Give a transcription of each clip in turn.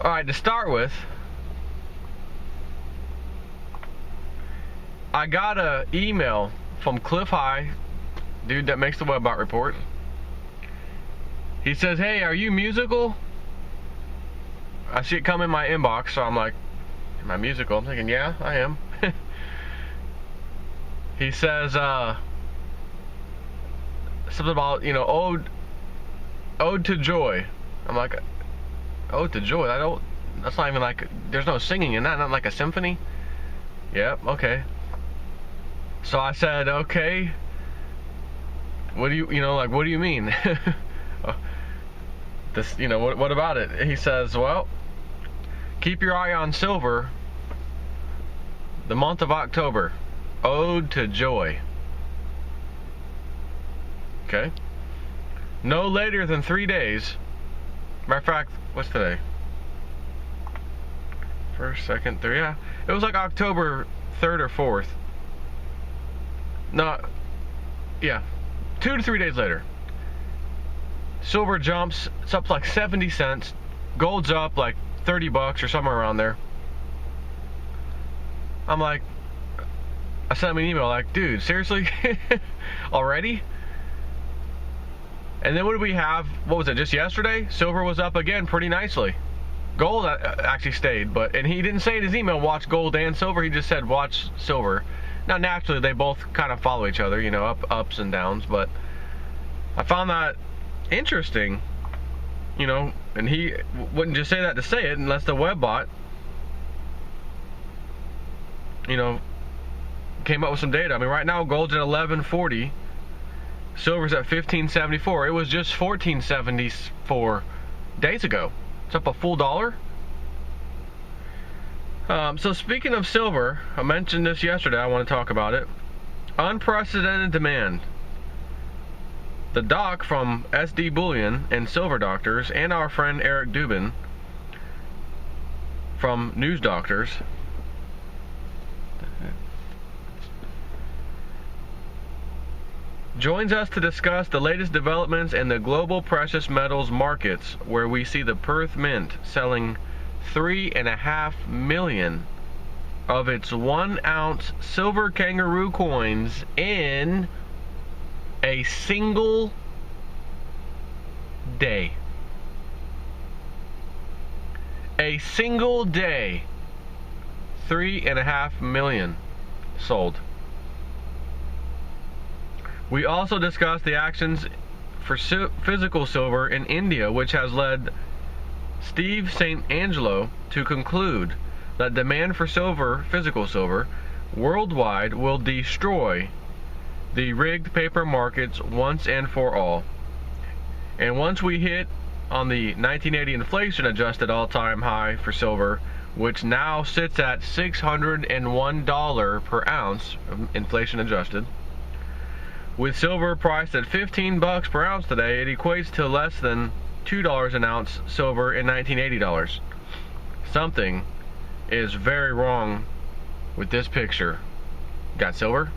Alright, to start with, I got a email from Cliff High, dude that makes the Webbot report. He says, hey, are you musical? I see it come in my inbox, so I'm like, am I musical? I'm thinking, yeah, I am. He says, something about, you know, ode to joy. I'm like, ode to joy? That's not even like, there's no singing in that, not like a symphony. Yep, okay. So I said, okay, what do you mean? This, you know, what about it? He says, well, keep your eye on silver, the month of October, ode to joy. Okay. No later than 3 days. Matter of fact, what's today? First, second, third, yeah. It was like October 3rd or 4th. No, yeah. 2 to 3 days later. Silver jumps, it's up like 70 cents. Gold's up like 30 bucks or somewhere around there. I'm like, I sent him an email like, dude, seriously? Already? And then what did we have? What was it, just yesterday? Silver was up again pretty nicely. Gold actually stayed, and he didn't say in his email, watch gold and silver. He just said, watch silver. Now, naturally, they both kind of follow each other, you know, ups and downs, but I found that interesting, you know, and he wouldn't just say that to say it unless the Webbot, you know, came up with some data. I mean, right now, gold's at 1140. Silver's at 1574. It was just 1474 days ago. It's up a full $1. So speaking of silver, I mentioned this yesterday. I want to talk about it. Unprecedented demand. The doc from SD Bullion and Silver Doctors, and our friend Eric Dubin from News Doctors, joins us to discuss the latest developments in the global precious metals markets, where we see the Perth Mint selling 3.5 million of its 1 ounce silver kangaroo coins in a single day. A single day, 3.5 million sold. We also discussed the actions for physical silver in India, which has led Steve St. Angelo to conclude that demand for silver, physical silver, worldwide will destroy the rigged paper markets once and for all. And once we hit on the 1980 inflation adjusted all-time high for silver, which now sits at $601 per ounce, inflation adjusted, with silver priced at 15 bucks per ounce today, it equates to less than $2 an ounce silver in 1980. Something is very wrong with this picture. Got silver?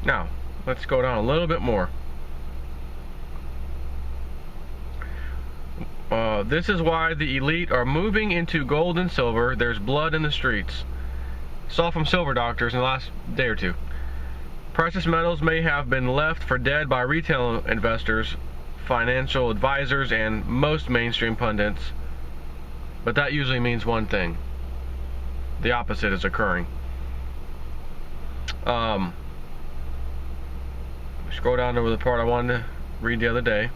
Now, let's go down a little bit more. This is why the elite are moving into gold and silver. There's blood in the streets. Saw from Silver Doctors in the last day or two. Precious metals may have been left for dead by retail investors, financial advisors, and most mainstream pundits. But that usually means one thing. The opposite is occurring. Scroll down to the part I wanted to read the other day.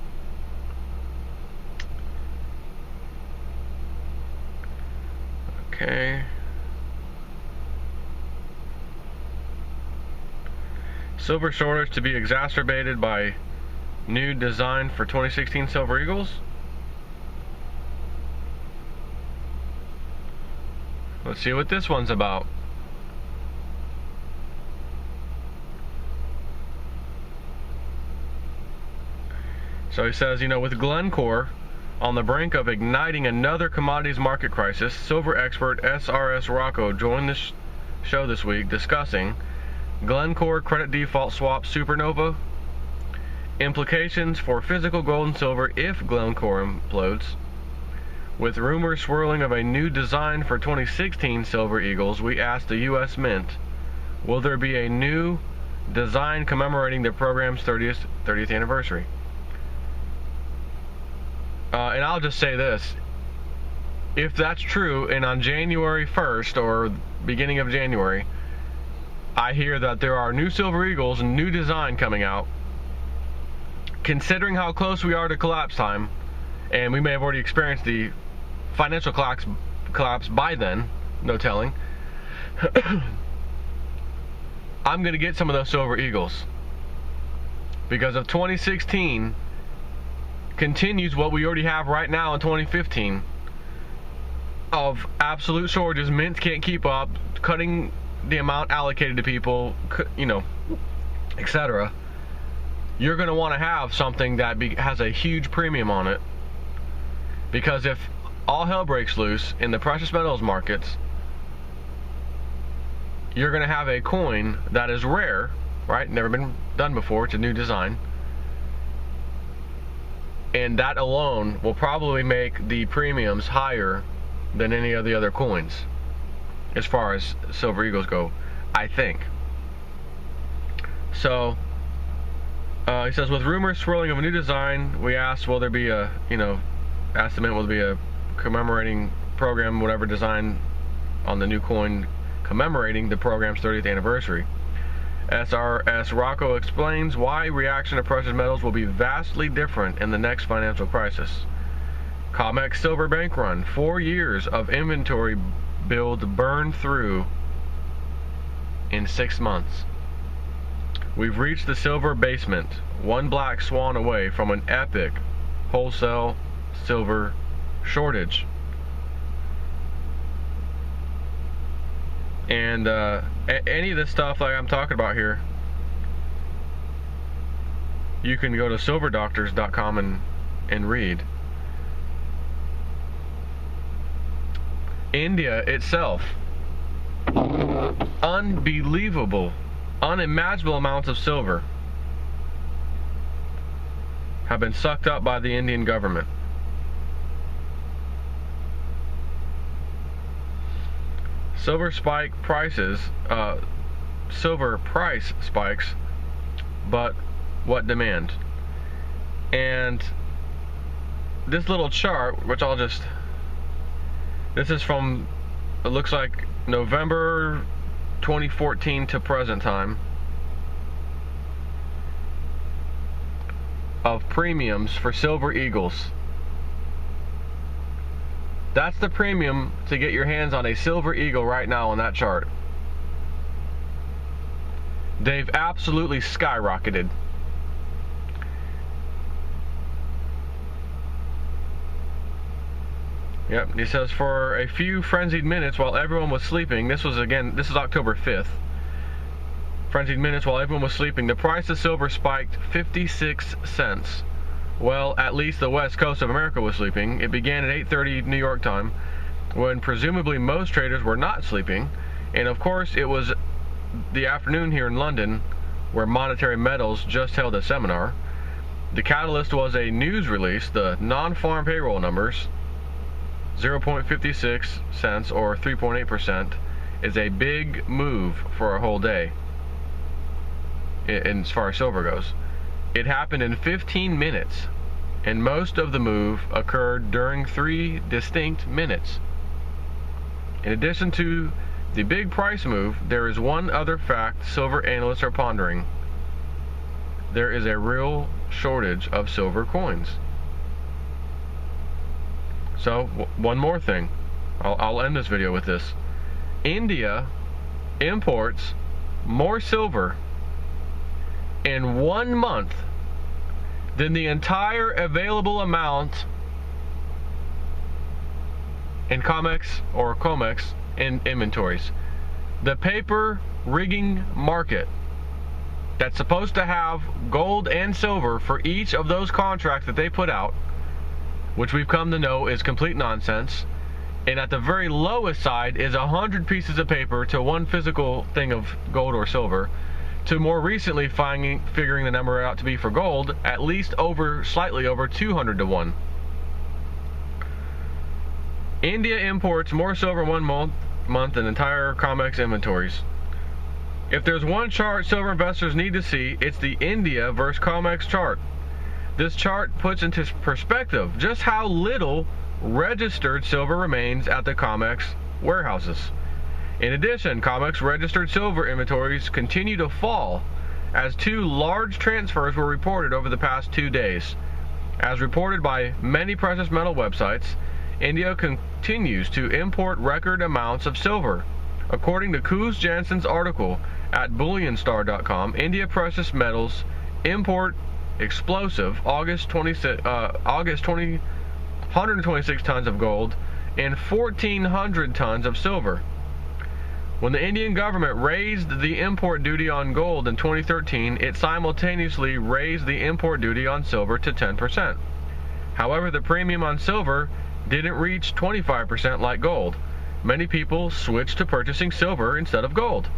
Okay. Silver shortage to be exacerbated by new design for 2016 Silver Eagles. Let's see what this one's about. So he says, you know, with Glencore on the brink of igniting another commodities market crisis, silver expert SRS Rocco joined the show this week discussing Glencore credit default swap supernova, implications for physical gold and silver if Glencore implodes, With rumors swirling of a new design for 2016 Silver Eagles, we asked the U.S. Mint, will there be a new design commemorating the program's 30th anniversary? And I'll just say this. If that's true, and on January 1st or beginning of January, I hear that there are new Silver Eagles and new design coming out, considering how close we are to collapse time, and we may have already experienced the financial collapse by then, no telling, I'm going to get some of those Silver Eagles. Because if 2016 continues what we already have right now in 2015, of absolute shortages, mints can't keep up, cutting the amount allocated to people, you know, etc., you're going to want to have something that has a huge premium on it. Because if all hell breaks loose in the precious metals markets, you're going to have a coin that is rare, right? Never been done before. It's a new design. And that alone will probably make the premiums higher than any of the other coins as far as Silver Eagles go, I think. So he says, with rumors swirling of a new design, we asked, will there be a, asked the Mint, will there be a commemorating program, whatever design on the new coin commemorating the program's 30th anniversary. SRS Rocco explains why reaction to precious metals will be vastly different in the next financial crisis. COMEX silver bank run, 4 years of inventory build burned through in 6 months. We've reached the silver basement, one black swan away from an epic wholesale silver shortage. And any of this stuff like I'm talking about here, you can go to silverdoctors.com and read. India itself, unbelievable, unimaginable amounts of silver have been sucked up by the Indian government. Silver price spikes, but what demand? And this little chart, which this is from, it looks like November 2014 to present time, of premiums for Silver Eagles. That's the premium to get your hands on a Silver Eagle right now on that chart. They've absolutely skyrocketed. Yep, he says, for a few frenzied minutes while everyone was sleeping, this is October 5th. Frenzied minutes while everyone was sleeping, the price of silver spiked 56 cents. Well, at least the west coast of America was sleeping. It began at 8:30 New York time, when presumably most traders were not sleeping. And of course, it was the afternoon here in London, where Monetary Metals just held a seminar. The catalyst was a news release, the non-farm payroll numbers. 0.56 cents or 3.8% is a big move for a whole day as far as silver goes. It happened in 15 minutes, and most of the move occurred during 3 distinct minutes. In addition to the big price move, there is one other fact silver analysts are pondering. There is a real shortage of silver coins. So, one more thing. I'll end this video with this. India imports more silver in 1 month than the entire available amount in COMEX in inventories. The paper rigging market that's supposed to have gold and silver for each of those contracts that they put out, which we've come to know is complete nonsense, and at the very lowest side is 100 pieces of paper to one physical thing of gold or silver, to more recently figuring the number out to be for gold at least slightly over 200 to 1. India imports more silver in one month than entire COMEX inventories. If there's one chart silver investors need to see, it's the India versus COMEX chart. This chart puts into perspective just how little registered silver remains at the COMEX warehouses. In addition, COMEX registered silver inventories continue to fall as 2 large transfers were reported over the past 2 days. As reported by many precious metal websites, India continues to import record amounts of silver. According to Koos Jansen's article at bullionstar.com, India precious metals import explosive August 126 tons of gold and 1,400 tons of silver. When the Indian government raised the import duty on gold in 2013, it simultaneously raised the import duty on silver to 10%. However, the premium on silver didn't reach 25% like gold. Many people switched to purchasing silver instead of gold.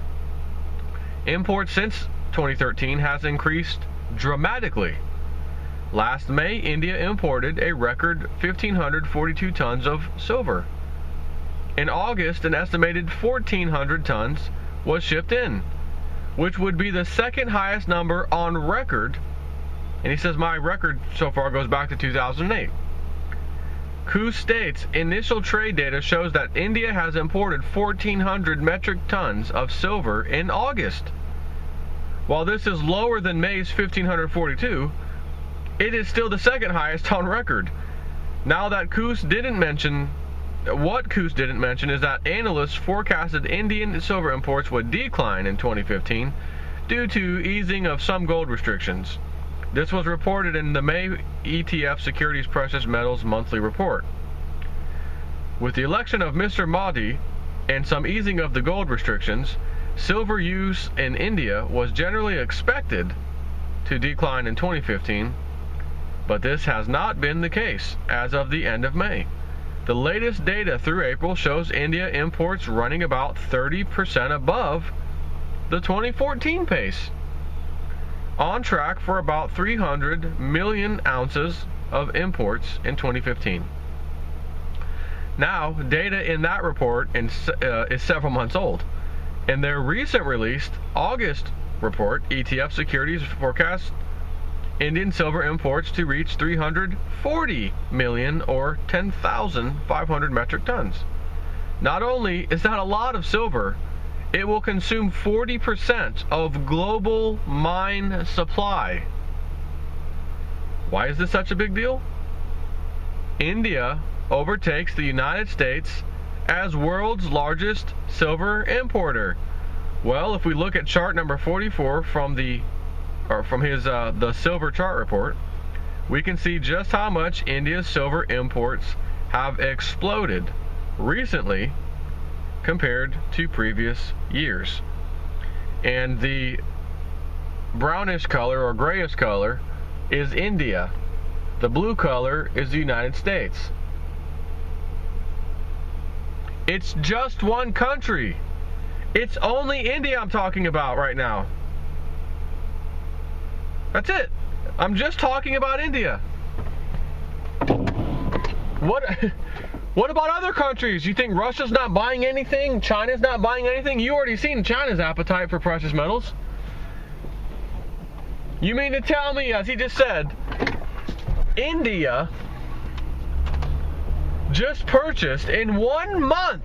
Imports since 2013 has increased dramatically. Last May, India imported a record 1,542 tons of silver. In August, an estimated 1,400 tons was shipped in, which would be the second highest number on record. And he says my record so far goes back to 2008. Koos states initial trade data shows that India has imported 1,400 metric tons of silver in August. While this is lower than May's 1,542, it is still the second highest on record. Now that Koos didn't mention What Koos didn't mention is that analysts forecasted Indian silver imports would decline in 2015 due to easing of some gold restrictions. This was reported in the May ETF Securities Precious Metals Monthly Report. With the election of Mr. Modi and some easing of the gold restrictions, silver use in India was generally expected to decline in 2015, but this has not been the case as of the end of May. The latest data through April shows India imports running about 30% above the 2014 pace, on track for about 300 million ounces of imports in 2015. Now, data in that report is several months old. In their recent released August report, ETF Securities forecast Indian silver imports to reach 340 million or 10,500 metric tons. Not only is that a lot of silver, it will consume 40% of global mine supply. Why is this such a big deal? India overtakes the United States as world's largest silver importer. Well, if we look at chart number 44 from the silver chart report, we can see just how much India's silver imports have exploded recently compared to previous years. And the brownish color or grayish color is India. The blue color is the United States. It's just one country. It's only India I'm talking about right now. That's it. I'm just talking about India. What about other countries? You think Russia's not buying anything? China's not buying anything? You already seen China's appetite for precious metals. You mean to tell me, as he just said, India just purchased in 1 month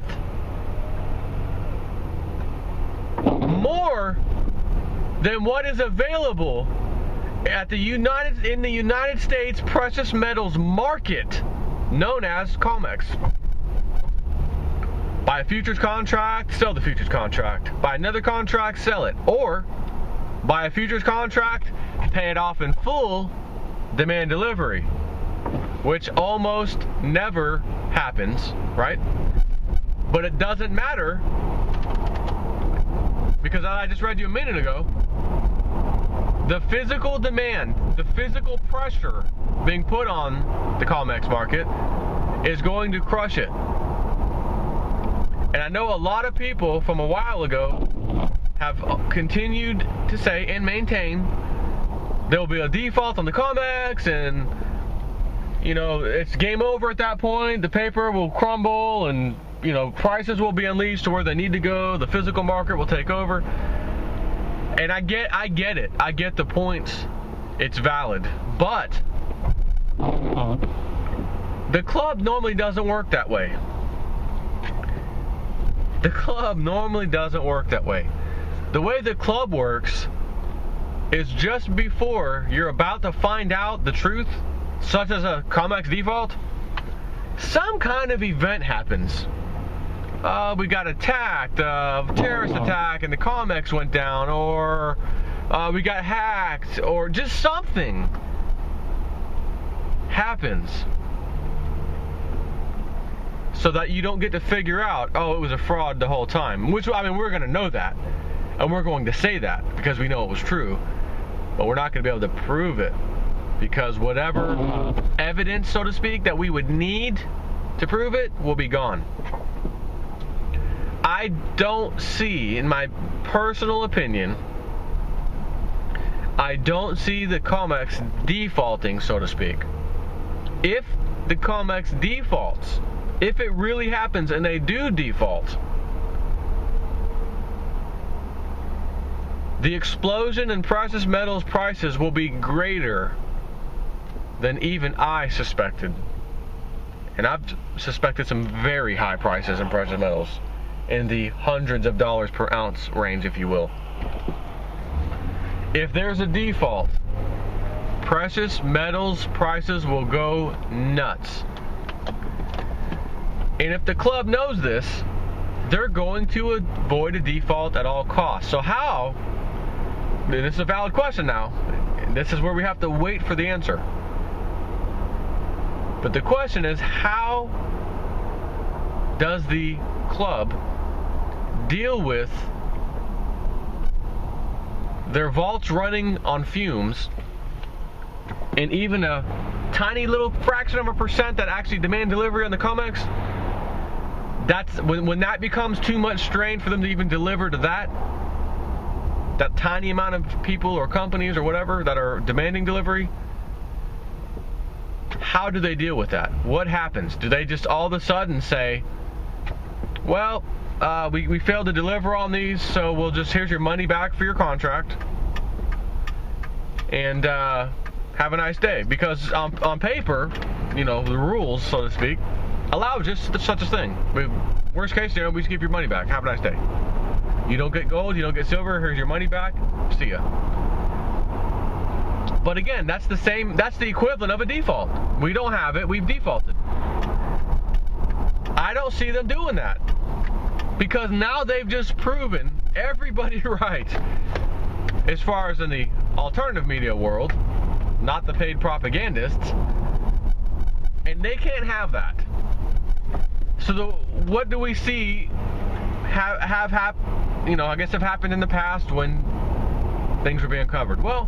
more than what is available at in the United States precious metals market known as COMEX. Buy a futures contract, sell the futures contract. Buy another contract, sell it. Or buy a futures contract, pay it off in full, demand delivery, which almost never happens, right? But it doesn't matter, because I just read you a minute ago, the physical demand, the physical pressure being put on the COMEX market is going to crush it. And I know a lot of people from a while ago have continued to say and maintain there will be a default on the COMEX, and it's game over at that point. The paper will crumble, and prices will be unleashed to where they need to go. The physical market will take over. And I get it. I get the points. It's valid. But the club normally doesn't work that way. The club normally doesn't work that way. The way the club works is just before you're about to find out the truth, such as a COMEX default, some kind of event happens. We got attacked, terrorist attack, and the COMEX went down, or we got hacked, or just something happens, so that you don't get to figure out, oh, it was a fraud the whole time. Which, we're going to know that, and we're going to say that because we know it was true, but we're not going to be able to prove it, because whatever evidence, so to speak, that we would need to prove it will be gone. I don't see, in my personal opinion, I don't see the COMEX defaulting, so to speak. If the COMEX defaults, if it really happens and they do default, the explosion in precious metals prices will be greater than even I suspected. And I've suspected some very high prices in precious metals, in the hundreds of dollars per ounce range, if you will. If there's a default, precious metals prices will go nuts. And if the club knows this, they're going to avoid a default at all costs. So how, and this is a valid question now, this is where we have to wait for the answer. But the question is, how does the club deal with their vaults running on fumes, and even a tiny little fraction of a percent that actually demand delivery on the COMEX? That's when that becomes too much strain for them to even deliver to that tiny amount of people or companies or whatever that are demanding delivery. How do they deal with that? What happens? Do they just all of a sudden say, well, we failed to deliver on these, so here's your money back for your contract, and have a nice day? Because on paper, the rules, so to speak, allow just such a thing. Worst case scenario, we just give your money back. Have a nice day. You don't get gold, you don't get silver, here's your money back, see ya. But again, that's the equivalent of a default. We don't have it, we've defaulted. I don't see them doing that, because now they've just proven everybody right, as far as in the alternative media world, not the paid propagandists, and they can't have that. So what do we see have happened in the past when things were being covered? Well,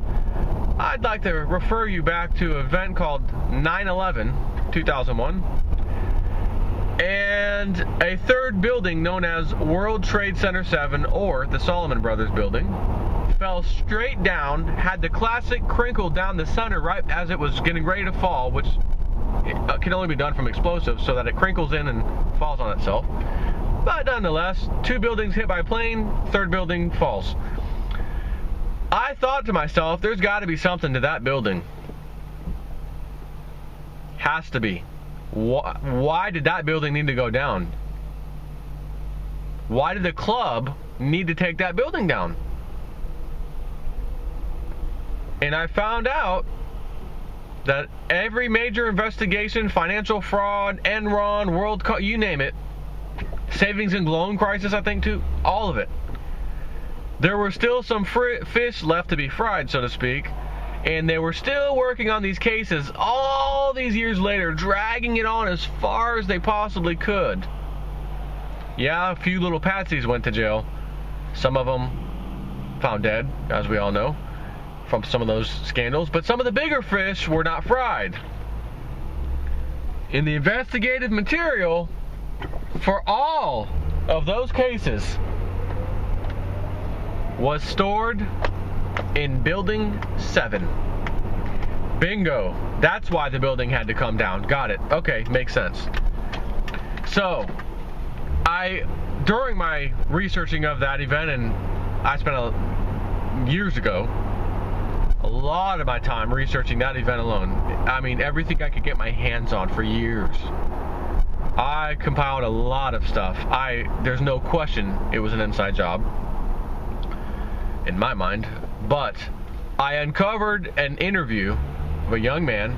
I'd like to refer you back to an event called 9/11, 2001, and a third building known as World Trade Center 7, or the Solomon Brothers building, fell straight down, had the classic crinkle down the center right as it was getting ready to fall, which can only be done from explosives, so that it crinkles in and falls on itself. But nonetheless, 2 buildings hit by a plane, third building falls. I thought to myself, there's got to be something to that building. Has to be. Why did that building need to go down? Why did the club need to take that building down? And I found out that every major investigation, financial fraud, Enron, you name it, savings and loan crisis, I think too, all of it, there were still some fish left to be fried, so to speak, and they were still working on these cases all these years later, dragging it on as far as they possibly could. Yeah, a few little patsies went to jail. Some of them found dead, as we all know, from some of those scandals, but some of the bigger fish were not fried. In the investigative material for all of those cases was stored in Building 7. Bingo. That's why the building had to come down. Got it. Okay, makes sense. So, during my researching of that event, and I spent years ago, a lot of my time researching that event alone. I mean, everything I could get my hands on for years. I compiled a lot of stuff. There's no question it was an inside job, in my mind, but I uncovered an interview of a young man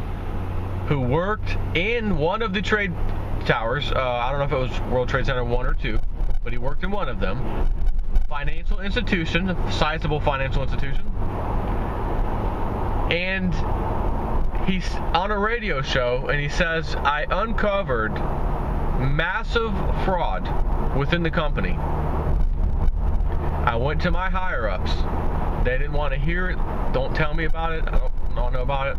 who worked in one of the trade towers. I don't know if it was World Trade Center 1 or 2, but he worked in one of them. Financial institution, a sizable financial institution. And he's on a radio show, and he says, I uncovered massive fraud within the company. I went to my higher-ups. They didn't want to hear it. Don't tell me about it. I don't know about it.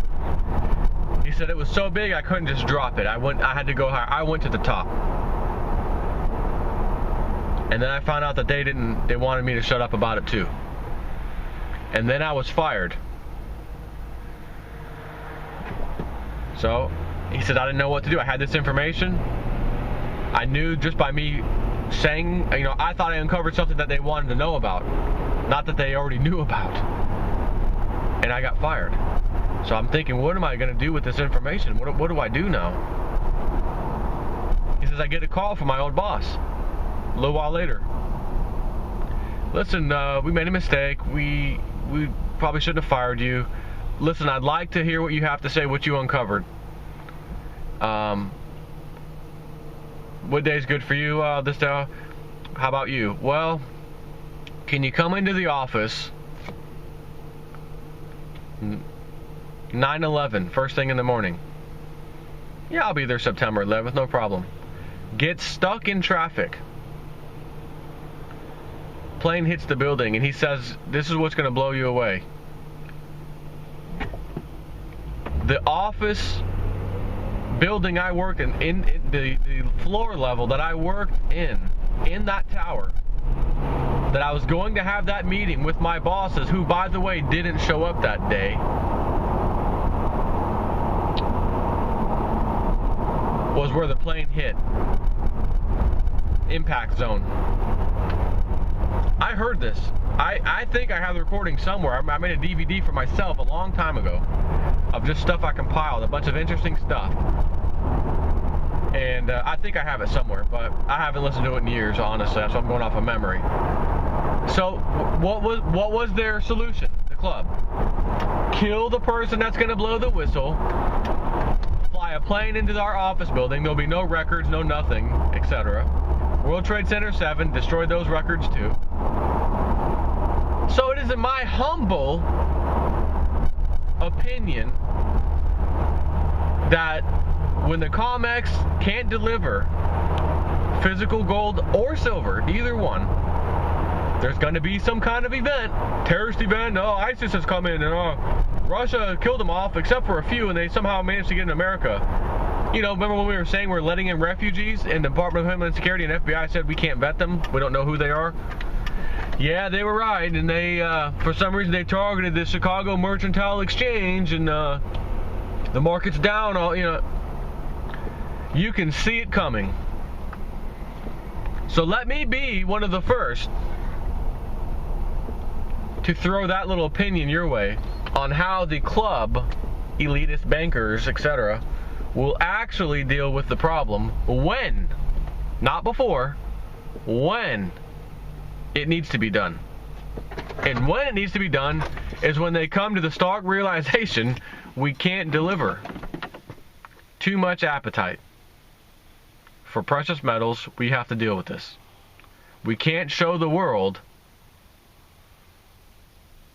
He said it was so big I couldn't just drop it. I had to go higher. I went to the top. And then I found out that they wanted me to shut up about it too. And then I was fired. So he said I didn't know what to do. I had this information. I knew just by me saying, I thought I uncovered something that they wanted to know about, not that they already knew about. And I got fired. So I'm thinking, what am I going to do with this information? What do I do now? He says, I get a call from my old boss a little while later. Listen, we made a mistake. We probably shouldn't have fired you. Listen, I'd like to hear what you have to say, what you uncovered. What day's good for you this day? How about you? Well, can you come into the office 9/11, first thing in the morning? Yeah, I'll be there September 11th, no problem. Get stuck in traffic. Plane hits the building, and he says, this is what's going to blow you away. The office building I worked in the floor level that I worked in that tower, that I was going to have that meeting with my bosses, who, by the way, didn't show up that day, was where the plane hit. Impact zone. I heard this. I think I have the recording somewhere. I made a DVD for myself a long time ago of just stuff I compiled, a bunch of interesting stuff. And I think I have it somewhere, but I haven't listened to it in years, honestly, so I'm going off of memory. So what was their solution? The club. Kill the person that's going to blow the whistle. Fly a plane into our office building. There'll be no records, no nothing, etc. World Trade Center 7, destroy those records too. So it is in my humble opinion that when the COMEX can't deliver physical gold or silver, either one, there's going to be some kind of event, terrorist event. Oh, ISIS has come in, and Russia killed them off except for a few, and they somehow managed to get in America. Remember when we were saying we're letting in refugees, and the Department of Homeland Security and FBI said we can't vet them, we don't know who they are? Yeah, they were right, and they, for some reason, they targeted the Chicago Mercantile Exchange, and the market's down. You can see it coming. So let me be one of the first to throw that little opinion your way on how the club, elitist bankers, etc., will actually deal with the problem when, not before, when it needs to be done. And when it needs to be done is when they come to the stark realization we can't deliver. Too much appetite for precious metals. We have to deal with this. We can't show the world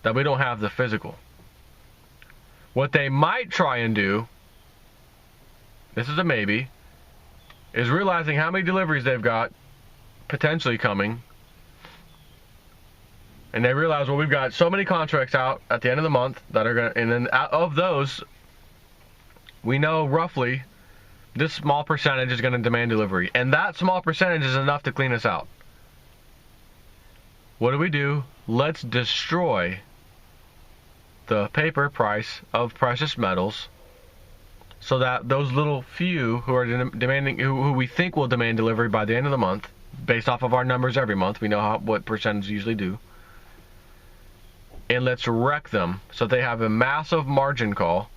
that we don't have the physical. What they might try and do, this is a maybe, is realizing how many deliveries they've got potentially coming. And they realize, well, we've got so many contracts out at the end of the month that are going to, and then out of those, we know roughly this small percentage is going to demand delivery. And that small percentage is enough to clean us out. What do? Let's destroy the paper price of precious metals, so that those little few who are demanding, who we think will demand delivery by the end of the month, based off of our numbers every month, we know what percentages usually do, and let's wreck them so they have a massive margin call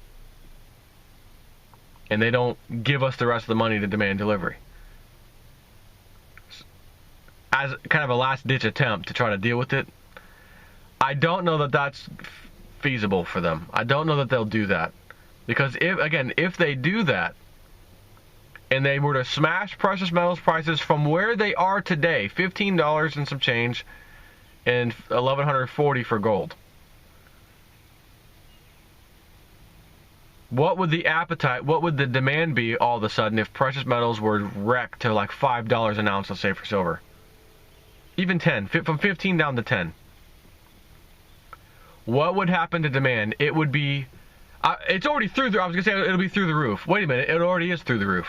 and they don't give us the rest of the money to demand delivery. As kind of a last-ditch attempt to try to deal with it. I don't know that that's feasible for them. I don't know that they'll do that. Because, if they do that, and they were to smash precious metals prices from where they are today, $15 and some change, and $1,140 for gold, what would the appetite, what would the demand be all of a sudden if precious metals were wrecked to like $5 an ounce, let's say, for silver? Even 10, from 15 down to 10. What would happen to demand? It would be, it's already through the, I was going to say it'll be through the roof. Wait a minute, it already is through the roof.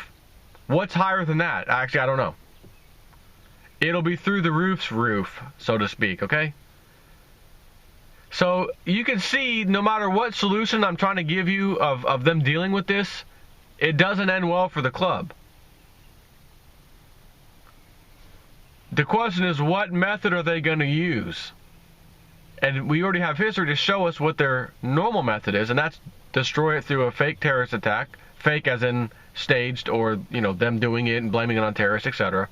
What's higher than that? Actually, I don't know. It'll be through the roof's roof, so to speak, okay? So you can see, no matter what solution I'm trying to give you of them dealing with this, it doesn't end well for the club. The question is, what method are they going to use? And we already have history to show us what their normal method is, and that's destroy it through a fake terrorist attack. Fake as in staged, or them doing it and blaming it on terrorists, etc.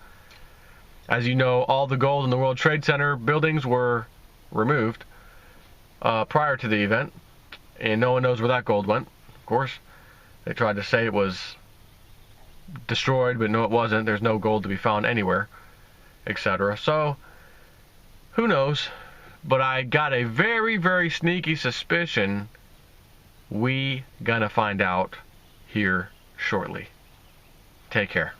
As you know, all the gold in the World Trade Center buildings were removed prior to the event, and no one knows where that gold went. Of course, they tried to say it was destroyed, but no, it wasn't. There's no gold to be found anywhere, etc. So, who knows? But I got a very, very sneaky suspicion we gonna find out here shortly. Take care.